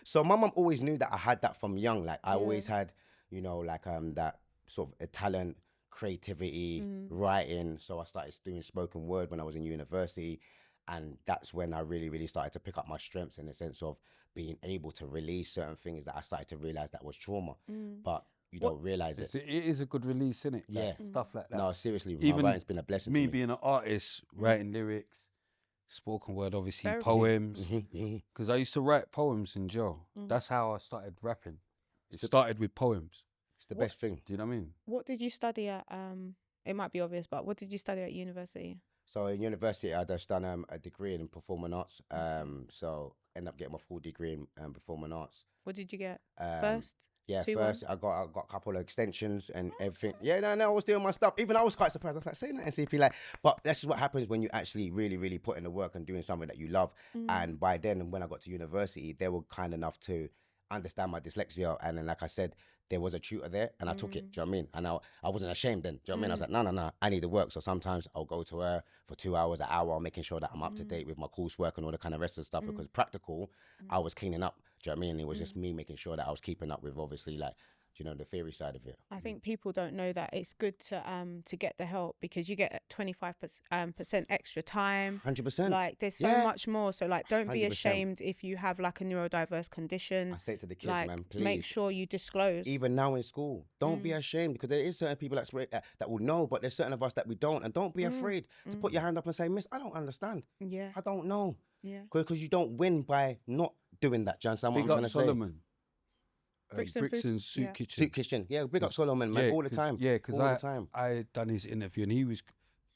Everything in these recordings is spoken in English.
So my mum always knew that I had that from young. Like I always had, you know, like that sort of a talent, creativity, writing. So I started doing spoken word when I was in university. And that's when I really, really started to pick up my strengths in the sense of being able to release certain things that I started to realize that was trauma. But you don't realize it. It is a good release, isn't it? Yeah. Stuff like that. No, seriously, my Even writing's been a blessing to me me. being an artist, writing lyrics, spoken word, obviously, Very poems. Mm-hmm. Because I used to write poems in jail. That's how I started rapping. It started with poems. It's the best thing. Do you know what I mean? What did you study at? It might be obvious, but what did you study at university? So in university, I just done a degree in performing arts. So end up getting my full degree in performing arts. What did you get first? Yeah, 2-1? first I got a couple of extensions and everything. Yeah, no, I was doing my stuff. Even I was quite surprised. I was like, saying that in CP, like, but that's just what happens when you actually really, really put in the work and doing something that you love. And by then, when I got to university, they were kind enough to understand my dyslexia. And then, like I said, there was a tutor there and I took it. Do you know what I mean? And I wasn't ashamed then. Do you know what I mean? I was like, no, I need to work. So sometimes I'll go to her for 2 hours, an hour, making sure that I'm up to date with my coursework and all the kind of rest of the stuff. Because practical, I was cleaning up. Do you know what I mean? It was just me making sure that I was keeping up with obviously like, you know, the theory side of it. I think people don't know that it's good to get the help because you get 25% extra time. 100%. Like there's so much more. So like, don't be 100%. ashamed if you have like a neurodiverse condition. I say to the kids, like, man, please. make sure you disclose. Even now in school, don't be ashamed because there is certain people that will know, but there's certain of us that we don't. And don't be afraid to put your hand up and say, miss, I don't understand. Yeah. I don't know. Yeah. Because you don't win by not doing that, John. So what I'm Big trying up to Solomon. Brixton Brixton's Soup yeah. Kitchen. Soup Kitchen. Yeah, big up Solomon, man, all the time. Yeah, because all the time. I done his interview and he was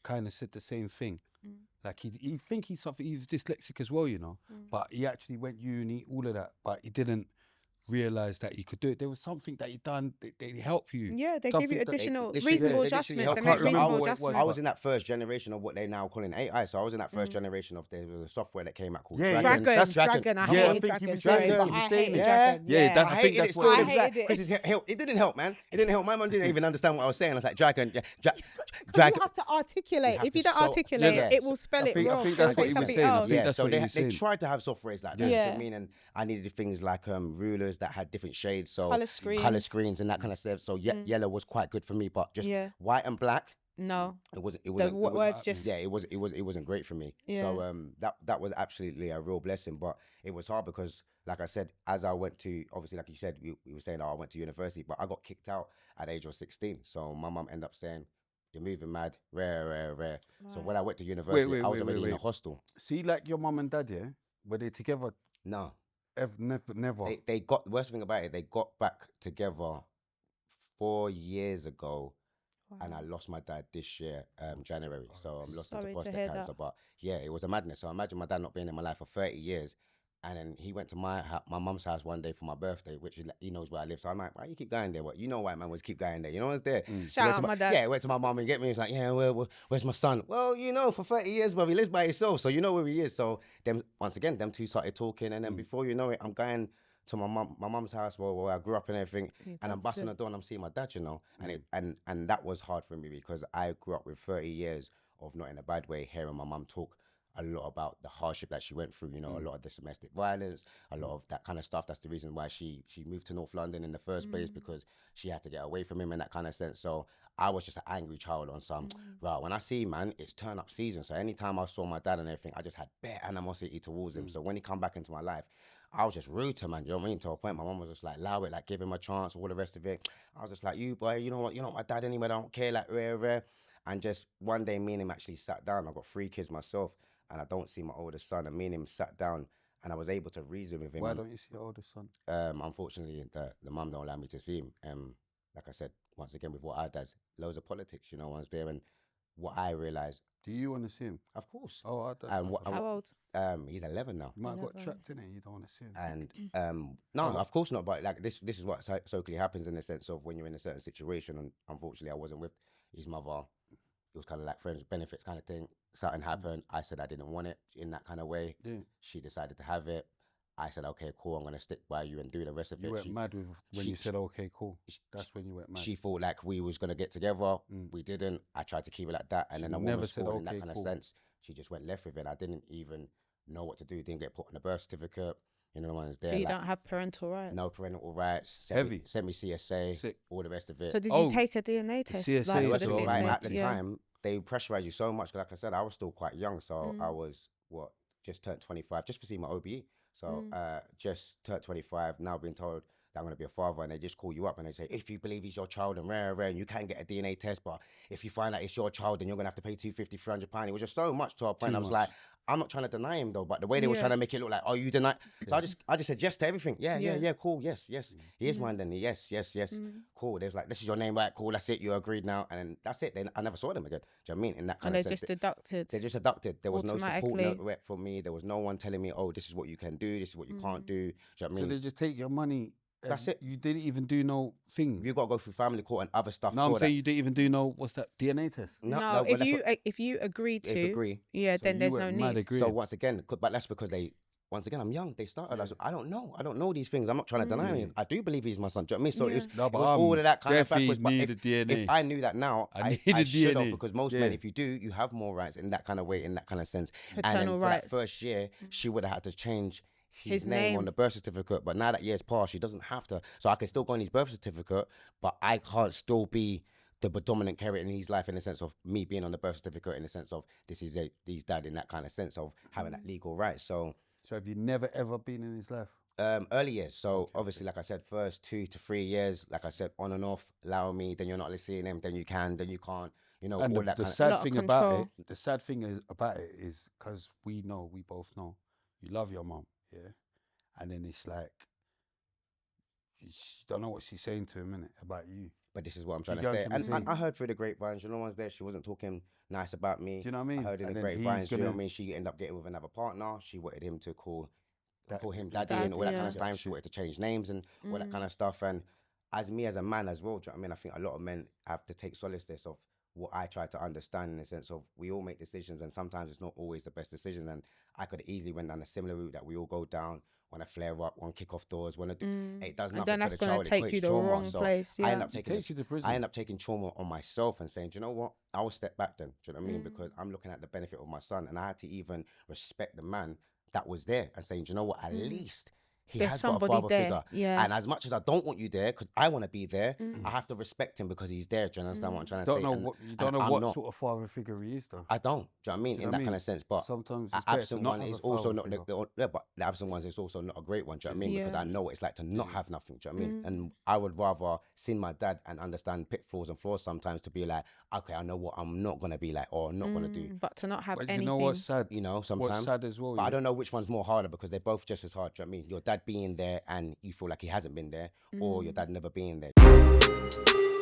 kind of said the same thing. Like he think he's dyslexic as well, you know. But he actually went uni, all of that. But he didn't realize that he could do it. There was something that he done. They help you. Yeah, they give you Something that- additional They reasonable literally adjustments. help They you. make I can't remember reasonable what it was, adjustments. I was in that first generation of what they now call in AI. So I was in that first generation of there was a software that came out called Yeah, Dragon. Dragon. That's Dragon. I Yeah, I hated think he Dragon. was Sorry, saying- but he I was saying hated it. Dragon. Yeah, I I think hated it that's still. what It it was is. like, I hated because it didn't help, man. It didn't help. My mum didn't even understand what I was saying. I was like, Dragon, Because Dragon. you have to articulate. have If you to don't so- articulate, yeah. it will spell it think- I wrong. think It'll that's what say he was something saying. I else. think Yeah, that's so what he they was they saying. tried to have softwares like that. Do you know what I mean? And I needed things like rulers that had different shades, so Colour color screens. screens and that kind of stuff. So yellow was quite good for me, but just Yeah. white and black, No. it wasn't. It The wasn't. words just. Yeah, it wasn't great for me. Yeah. So that was absolutely a real blessing, but it was hard because, like I said, as I went to, obviously, like you said, we were saying, I went to university, but I got kicked out at the age of 16. So my mum ended up saying, "You're moving mad, rare." So when I went to university, I was already in a hostel. See, like your mum and dad, yeah, were they together? No, Never. they got, the worst thing about it, they got back together 4 years ago. And I lost my dad this year, January. So I'm lost into Sorry to prostate hear cancer. that. But yeah, it was a madness. So imagine my dad not being in my life for 30 years. And then he went to my mum's house one day for my birthday, which he knows where I live. So I'm like, why you keep going there? What, you know white man was keep going there. You know what's there? He Shout went out to my dad. Yeah, he went to my mum and get me. He's like, yeah, where's my son? Well, you know, for 30 years, bro, he lives by himself. So you know where he is. So once again, them two started talking. And then before you know it, I'm going to my mum's house where I grew up and everything, and I'm busting the door and I'm seeing my dad, you know, and that was hard for me because I grew up with 30 years of, not in a bad way, hearing my mum talk a lot about the hardship that she went through, you know, a lot of this domestic violence, a lot of that kind of stuff. That's the reason why she moved to North London in the first place, because she had to get away from him in that kind of sense. So I was just an angry child on some, right, when I see, man, it's turn up season. So anytime I saw my dad and everything, I just had bare animosity towards him. So when he come back into my life, I was just rude to him, man. You know what I mean? To a point, my mum was just like, allow it, like, give him a chance, all the rest of it. I was just like, you boy, you know what? You're not my dad anyway. I don't care, like, rare. And just one day, me and him actually sat down. I've got 3 kids myself, and I don't see my oldest son. And me and him sat down, and I was able to reason with him. Why don't you see your oldest son? Unfortunately, the mum don't allow me to see him. Like I said, once again, with what I does, loads of politics, you know, once there. And what I realised, Do you want to see him? of course. Oh, I don't. How old? He's 11 now. You might have got 11. trapped in it. You don't want to see him. And no, of course not. But like this is what socially happens in the sense of when you're in a certain situation. And unfortunately, I wasn't with his mother. It was kind of like friends with benefits kind of thing. Something happened. I said I didn't want it in that kind of way. Yeah. She decided to have it. I said, okay, cool. I'm gonna stick by you and do the rest of You it. went mad when you said, okay, cool. That's when you went mad. She thought like we was gonna get together. We didn't. I tried to keep it like that, and She then a never woman said, scored in that "Okay, kind of cool." sense. She just went left with it. I didn't even know what to do. Didn't get put on the birth certificate. You know, the ones there. So you like, don't have parental rights? no parental rights. Heavy. Sent me CSA, Sick. all the rest of it. So did Oh, you take a DNA test? CSA like, as for It the well. was right, CSA? but at the Yeah. time, they pressurize you so much. Like I said, I was still quite young, so I was just turned 25, just for seeing my OBE. So just turned 25. Now being told that I'm gonna be a father, and they just call you up and they say, if you believe he's your child and rare, and you can get a DNA test, but if you find out it's your child, then you're gonna have to pay £250, £300. It was just so much to a point. Too I was much. like, I'm not trying to deny him though, but the way they were Yeah. trying to make it look like, oh, you deny. So I just said yes to everything. Yeah, cool, yes. He is mine then. Yes. Cool. They was like, this is your name, right? Cool, that's it. You agreed now, and then that's it. Then I never saw them again. Do you know what I mean? In that kind And of they sense, just deducted. they just deducted. There was no support Automatically. network for me. There was no one telling me, oh, this is what you can do. This is what you can't do. Do you know what I So mean? they just take your money. and That's it. You didn't even do no thing. You got to go through family court and other stuff. No, I'm for saying that. you didn't even do no. What's that DNA test? No, but if that's you what- if you agree if to, agree. yeah, So then you there's no went mad need. agreeing. So once again, but that's because once again, I'm young. They started. I don't know. I don't know these things. I'm not trying to deny him. I do believe he's my son. Do you know what I mean? So Yeah. it was, No, it but was all of that kind of definitely backwards. But need the DNA. if I knew that now, I I need the should have, DNA. because most Yeah. men, if you do, you have more rights in that kind of way, in that kind of sense. And then Paternal for rights. that first year, she would have had to change his His name on name. the birth certificate. But now that year's passed, she doesn't have to. So I can still go on his birth certificate, but I can't still be the predominant character in his life, in the sense of me being on the birth certificate, in the sense of this is his dad, in that kind of sense of having that legal right. So So have you never ever been in his life? early years. So obviously, like I said, first 2 to 3 years, like I said, on and off, allow me, then you're not listening him, then you can, then you can't, you know, And all the that kind A sad lot of thing about control. it, the sad thing about it is because we both know, you love your mom, yeah, and then it's like you don't know what she's saying to him, innit, about you. But this is what I'm Do you trying to get say. what I'm And saying? I heard through the grapevines, you know, once there, she wasn't talking nice about me. Do you know what I mean? I heard in And the then he's grapevines, you know what I gonna- mean? She ended up getting with another partner. She wanted him to call him Daddy, daddy and all that kind yeah. of stuff. She wanted to change names and all that kind of stuff. And as a man as well, do you know what I mean? I think a lot of men have to take solace this of what I try to understand, in the sense of we all make decisions, and sometimes it's not always the best decision. And I could easily went down a similar route that we all go down. Want to flare up, want to kick off doors, want to do. It does And nothing then for that's the gonna child. It take creates you the trauma. wrong So place, I yeah. end up It taking takes you to prison. I end up taking trauma on myself and saying, do you know what? I will step back then. Do you know what I mean? Because I'm looking at the benefit of my son, and I had to even respect the man that was there and saying, do you know what? At least he There's has got a somebody father there, figure. yeah. And as much as I don't want you there, because I want to be there, I have to respect him because he's there. Do you understand what I'm trying to say? You don't know I'm what not. sort of father figure he is, though. I don't. Do you know what I mean? Do you In know that what I kind mean? of sense. But Sometimes it's an better to absent not one have is a also father not figure. but the absent one is also not a great one. Do you know what I mean? Because Yeah. I know what it's like to not have nothing. Do you know what I mean? And I would rather see my dad and understand pitfalls and flaws sometimes, to be like, okay, I know what I'm not gonna be like, or I'm not gonna do. But to not have But anything. you know what's sad? You know, sometimes. What's sad as well, But I yeah? don't know which one's more harder, because they're both just as hard. Do you know what I mean? Your dad being there and you feel like he hasn't been there, or your dad never being there.